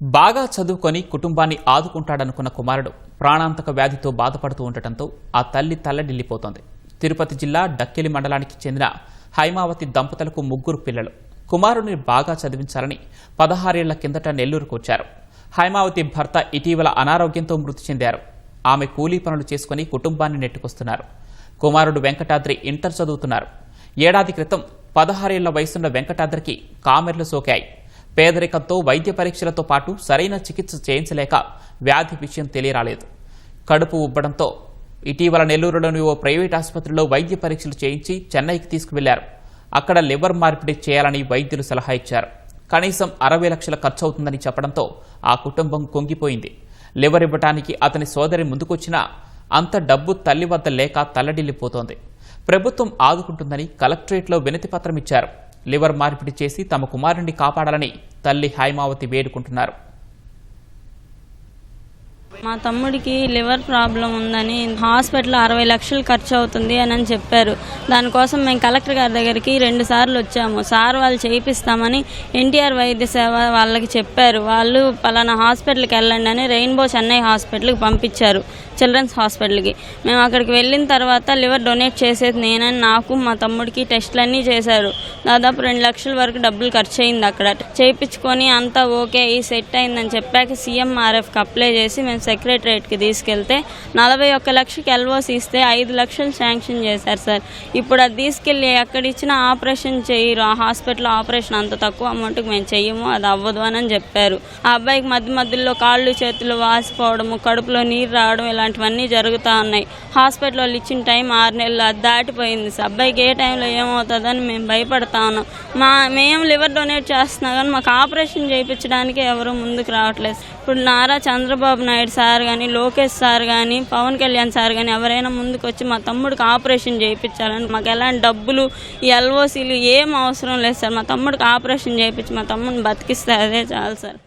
బాగా చదువుకొని కుటుంబాన్ని ఆదుకుంటాడనుకున్న కుమారుడు ప్రాణాంతక వ్యాధితో బాధపడుతూ ఉండటంతో ఆ తల్లి తల్లడిల్లిపోతోంది. తిరుపతి జిల్లా డక్కెలి మండలానికి చెందిన హైమావతి దంపతులకు 3 పిల్లలు. కుమారుడిని బాగా చదివించాలని 16 ఏళ్ల కిందట నెల్లూరుకు వచ్చారు. హైమావతి భర్త ఇటీవల అనారోగ్యంతో మృతి చెందారు. ఆమె కూలీ పనులు చేసుకుని కుటుంబాన్ని నెట్టుకొస్తున్నారు. కుమారుడు వెంకటాద్రి ఇంటర్ చదువుతున్నారు. ఏడాది క్రితం 16 ఏళ్ల వయసున్న వెంకటాద్రికి కామెర్లు సోకాయి. పేదరికంతో వైద్య పరీక్షలతో పాటు సరైన చికిత్స చేయించలేక వ్యాధి విషయం తెలియరాలేదు. కడుపు ఉబ్బడంతో ఇటీవల నెల్లూరులోని ఓ ప్రైవేట్ ఆసుపత్రిలో వైద్య పరీక్షలు చేయించి చెన్నైకి తీసుకువెళ్లారు. అక్కడ లివర్ మార్పిడి చేయాలని వైద్యులు సలహా ఇచ్చారు. కనీసం 60 లక్షల ఖర్చు అవుతుందని చెప్పడంతో ఆ కుటుంబం కుంగిపోయింది. లివర్ ఇవ్వడానికి అతని సోదరి ముందుకొచ్చినా అంత డబ్బు తల్లి వద్ద లేక తల్లడిల్లిపోతోంది. ప్రభుత్వం ఆదుకుంటుందని కలెక్టరేట్లో వినతిపత్రం ఇచ్చారు. లివర్ మార్పిడి చేసి తమ కుమారుడిని కాపాడాలని తల్లి హైమావతి వేడుకుంటున్నారు. మా తమ్ముడికి లివర్ ప్రాబ్లం ఉందని హాస్పిటల్లో 60 లక్షలు ఖర్చు అవుతుంది అని చెప్పారు. దానికోసం మేము కలెక్టర్ గారి దగ్గరికి 2 సార్లు వచ్చాము. సార్ వాళ్ళు చేయిస్తామని ఎన్టీఆర్ వైద్య సేవ వాళ్ళకి చెప్పారు. వాళ్ళు పలానా హాస్పిటల్కి వెళ్ళండి అని రెయిన్బో చెన్నై హాస్పిటల్కి పంపించారు, చిల్డ్రన్స్ హాస్పిటల్కి. మేము అక్కడికి వెళ్ళిన తర్వాత లివర్ డొనేట్ చేసేది నేనని నాకు మా తమ్ముడికి టెస్టులన్నీ చేశారు. దాదాపు 2 లక్షల వరకు డబ్బులు ఖర్చు అయింది. అక్కడ చేయించుకొని అంతా ఓకే అయ్యి సెట్ అయిందని చెప్పాక సీఎంఆర్ఎఫ్కి అప్లై చేసి మేము సెక్రటరేట్కి తీసుకెళ్తే 41 లక్షకి ఎల్ఓసి ఇస్తే 5 లక్షలు శాంక్షన్ చేశారు సార్. ఇప్పుడు అది తీసుకెళ్ళి ఎక్కడ ఇచ్చినా ఆపరేషన్ చేయరు. ఆ హాస్పిటల్లో ఆపరేషన్ అంత తక్కువ అమౌంట్కి మేము చెయ్యము, అది అవ్వదు అని చెప్పారు. ఆ అబ్బాయికి మధ్యలో కాళ్ళు చేతులు వాసిపోవడము, కడుపులో నీరు రావడం ఇలాంటివన్నీ జరుగుతూ ఉన్నాయి. హాస్పిటల్ వాళ్ళు ఇచ్చిన టైం 6 నెలలు అది దాటిపోయింది. అబ్బాయికి ఏ టైంలో ఏమవుతుందని మేము భయపడతా ఉన్నాం. మేము లివర్ డొనేట్ చేస్తున్నా కానీ మాకు ఆపరేషన్ చేయించడానికి ఎవరు ముందుకు రావట్లేదు. ఇప్పుడు నారా చంద్రబాబు నాయుడు సార్ కానీ, లోకేష్ సార్ కానీ, పవన్ కళ్యాణ్ సార్ కానీ ఎవరైనా ముందుకు వచ్చి మా తమ్ముడికి ఆపరేషన్ చేయించాలని, మాకు ఎలాంటి డబ్బులు ఈ ఎల్ఓసీలు ఏం అవసరం లేదు సార్. మా తమ్ముడికి ఆపరేషన్ చేయించి మా తమ్ముడిని బతికిస్తే అదే చాలు సార్.